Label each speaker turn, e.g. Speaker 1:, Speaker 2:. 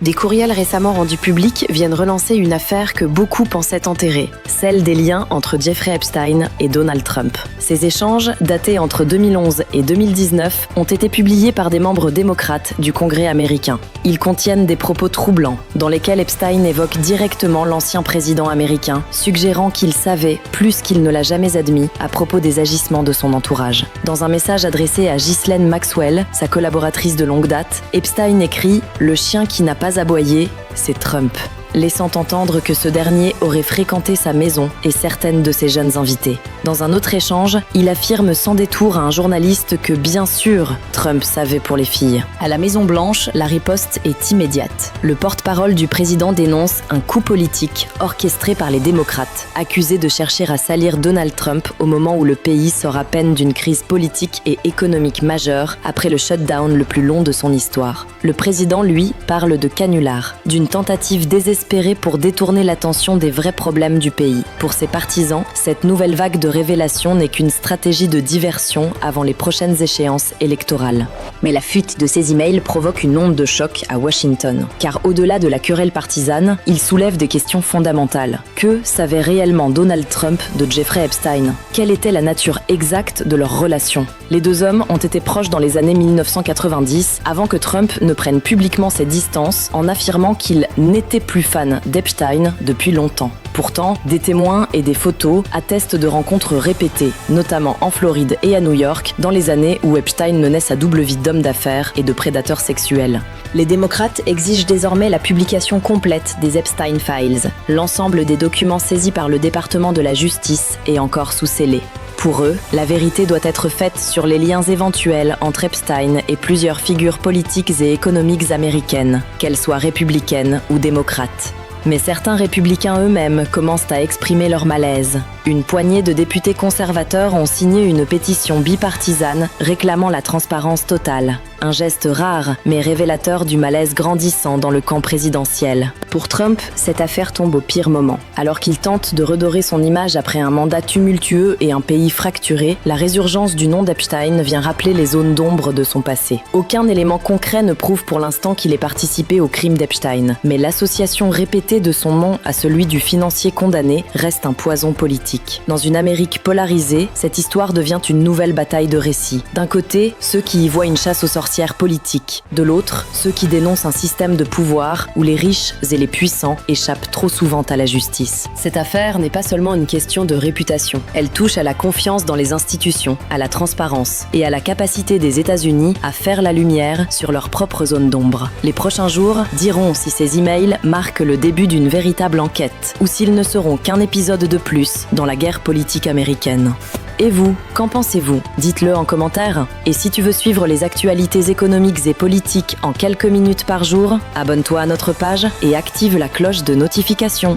Speaker 1: Des courriels récemment rendus publics viennent relancer une affaire que beaucoup pensaient enterrer, celle des liens entre Jeffrey Epstein et Donald Trump. Ces échanges, datés entre 2011 et 2019, ont été publiés par des membres démocrates du Congrès américain. Ils contiennent des propos troublants, dans lesquels Epstein évoque directement l'ancien président américain, suggérant qu'il savait, plus qu'il ne l'a jamais admis, à propos des agissements de son entourage. Dans un message adressé à Ghislaine Maxwell, sa collaboratrice de longue date, Epstein écrit « Le chien qui n'a pas aboyé, c'est Trump », laissant entendre que ce dernier aurait fréquenté sa maison et certaines de ses jeunes invités. Dans un autre échange, il affirme sans détour à un journaliste que bien sûr, Trump savait pour les filles. À la Maison-Blanche, la riposte est immédiate. Le porte-parole du président dénonce un coup politique orchestré par les démocrates, accusés de chercher à salir Donald Trump au moment où le pays sort à peine d'une crise politique et économique majeure après le shutdown le plus long de son histoire. Le président, lui, parle de canular, d'une tentative désespérée pour détourner l'attention des vrais problèmes du pays. Pour ses partisans, cette nouvelle vague de révélations n'est qu'une stratégie de diversion avant les prochaines échéances électorales. Mais la fuite de ces emails provoque une onde de choc à Washington, car au-delà de la querelle partisane, il soulève des questions fondamentales. Que savait réellement Donald Trump de Jeffrey Epstein? Quelle était la nature exacte de leur relation? Les deux hommes ont été proches dans les années 1990, avant que Trump ne prenne publiquement ses distances en affirmant qu'il n'était plus fan d'Epstein depuis longtemps. Pourtant, des témoins et des photos attestent de rencontres répétées, notamment en Floride et à New York, dans les années où Epstein menait sa double vie d'homme d'affaires et de prédateur sexuel. Les démocrates exigent désormais la publication complète des Epstein Files, l'ensemble des documents saisis par le département de la justice et encore sous scellé. Pour eux, la vérité doit être faite sur les liens éventuels entre Epstein et plusieurs figures politiques et économiques américaines, qu'elles soient républicaines ou démocrates. Mais certains républicains eux-mêmes commencent à exprimer leur malaise. Une poignée de députés conservateurs ont signé une pétition bipartisane réclamant la transparence totale. Un geste rare, mais révélateur du malaise grandissant dans le camp présidentiel. Pour Trump, cette affaire tombe au pire moment. Alors qu'il tente de redorer son image après un mandat tumultueux et un pays fracturé, la résurgence du nom d'Epstein vient rappeler les zones d'ombre de son passé. Aucun élément concret ne prouve pour l'instant qu'il ait participé au crime d'Epstein, mais l'association répétée de son nom à celui du financier condamné reste un poison politique. Dans une Amérique polarisée, cette histoire devient une nouvelle bataille de récits. D'un côté, ceux qui y voient une chasse aux sorcières politique. De l'autre, ceux qui dénoncent un système de pouvoir où les riches et les puissants échappent trop souvent à la justice. Cette affaire n'est pas seulement une question de réputation. Elle touche à la confiance dans les institutions, à la transparence et à la capacité des États-Unis à faire la lumière sur leur propre zone d'ombre. Les prochains jours diront si ces emails marquent le début d'une véritable enquête ou s'ils ne seront qu'un épisode de plus dans la guerre politique américaine. Et vous, qu'en pensez-vous? Dites-le en commentaire. Et si tu veux suivre les actualités économiques et politiques en quelques minutes par jour, abonne-toi à notre page et active la cloche de notification.